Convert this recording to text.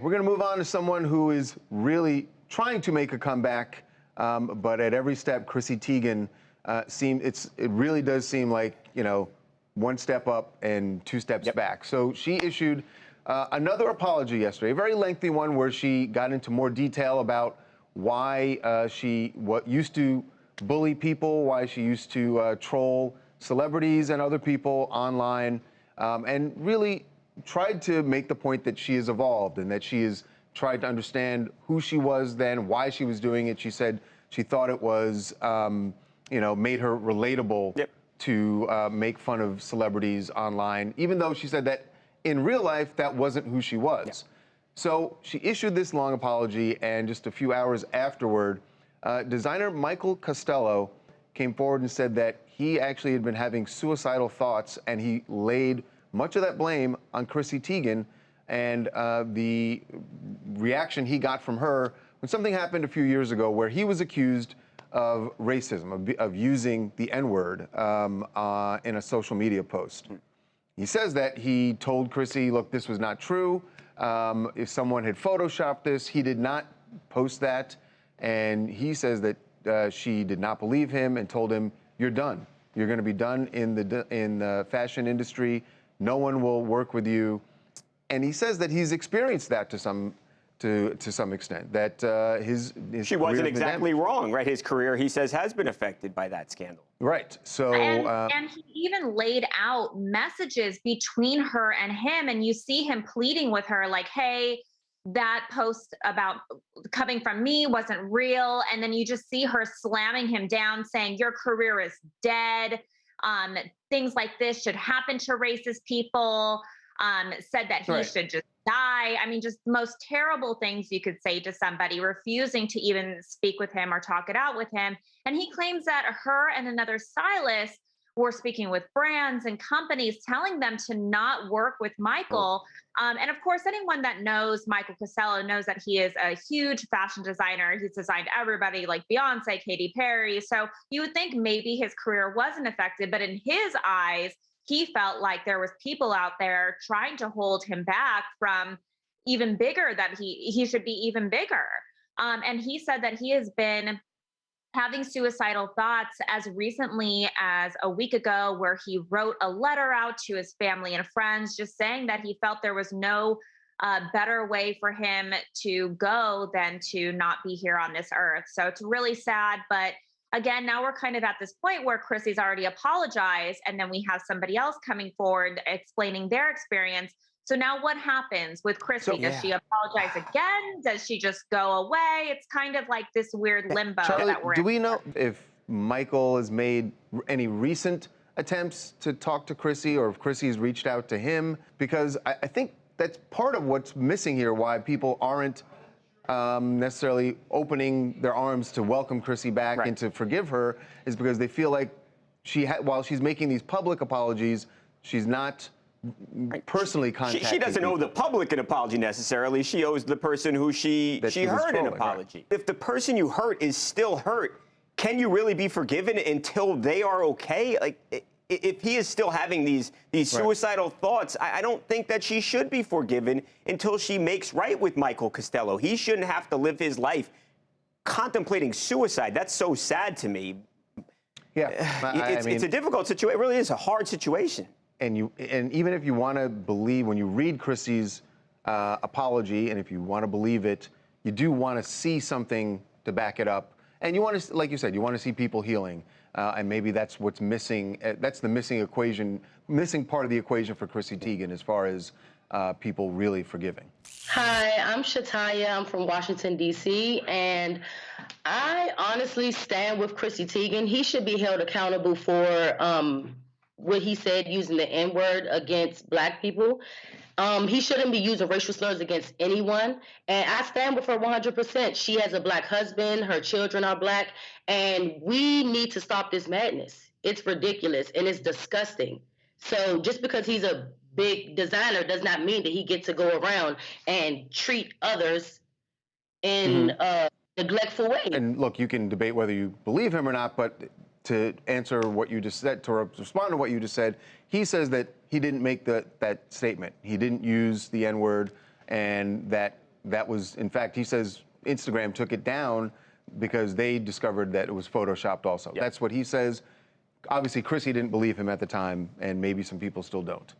we're going to move on to someone who is really trying to make a comeback, but at every step, Chrissy Teigen it really does seem like, you know, one step up and two steps back. So she issued another apology yesterday, a very lengthy one where she got into more detail about why she used to bully people, why she used to troll celebrities and other people online, and really tried to make the point that she has evolved and that she has tried to understand who she was then, why she was doing it. She said she thought it was, you know, made her relatable to make fun of celebrities online, even though she said that in real life that wasn't who she was. So she issued this long apology, and just a few hours afterward, designer Michael Costello came forward and said that he actually had been having suicidal thoughts, and he laid much of that blame on Chrissy Teigen and the reaction he got from her when something happened a few years ago where he was accused of racism, of using the N-word in a social media post. He says that he told Chrissy, look, this was not true. If someone had photoshopped this, he did not post that. And he says that she did not believe him and told him, you're done. You're going to be done in the fashion industry. No one will work with you. And he says that he's experienced that to some extent, that his she wasn't exactly wrong, right? His career, he says, has been affected by that scandal. Right. So and he even laid out messages between her and him, and you see him pleading with her like, hey, that post about coming from me wasn't real. And then you just see her slamming him down, saying your career is dead. Things like this should happen to racist people. Said that he should just die. I mean, just the most terrible things you could say to somebody, refusing to even speak with him or talk it out with him. And he claims that her and another stylist were speaking with brands and companies, telling them to not work with Michael. And of course, anyone that knows Michael Costello knows that he is a huge fashion designer. He's designed everybody like Beyonce, Katy Perry. So you would think maybe his career wasn't affected, but in his eyes, he felt like there was people out there trying to hold him back from even bigger, that he should be even bigger. And he said that he has been having suicidal thoughts as recently as a week ago, where he wrote a letter out to his family and friends, just saying that he felt there was no better way for him to go than to not be here on this earth. So it's really sad, but again, now we're kind of at this point where Chrissy's already apologized, and then we have somebody else coming forward explaining their experience. So now what happens with Chrissy? Does she apologize again? Does she just go away? It's kind of like this weird limbo that we're in. Do we know if Michael has made any recent attempts to talk to Chrissy, or if Chrissy's reached out to him? Because I think that's part of what's missing here, why people aren't necessarily opening their arms to welcome Chrissy back and to forgive her, is because they feel like while she's making these public apologies, she's not personally contacting She doesn't owe the public an apology necessarily. She owes the person who she hurt an apology. If the person you hurt is still hurt, can you really be forgiven until they are okay? Like, if he is still having these suicidal thoughts, I don't think that she should be forgiven until she makes right with Michael Costello. He shouldn't have to live his life contemplating suicide. That's so sad to me. Yeah, it's a difficult situation. It really is a hard situation. And even if you want to believe, when you read Chrissy's apology, and if you want to believe it, you do want to see something to back it up. And you want to, like you said, you want to see people healing. And maybe that's what's missing. That's the missing part of the equation for Chrissy Teigen, as far as people really forgiving. Hi, I'm Shataya. I'm from Washington, D.C., and I honestly stand with Chrissy Teigen. He should be held accountable for what he said using the N-word against Black people. He shouldn't be using racial slurs against anyone. And I stand with her 100%. She has a Black husband. Her children are Black. And we need to stop this madness. It's ridiculous and it's disgusting. So just because he's a big designer does not mean that he gets to go around and treat others in a neglectful way. And look, you can debate whether you believe him or not, but to answer what you just said, to respond to what you just said, he says that he didn't make that statement. He didn't use the N-word, and that that was, in fact, he says Instagram took it down because they discovered that it was photoshopped also. Yep. That's what he says. Obviously, Chrissy didn't believe him at the time, and maybe some people still don't.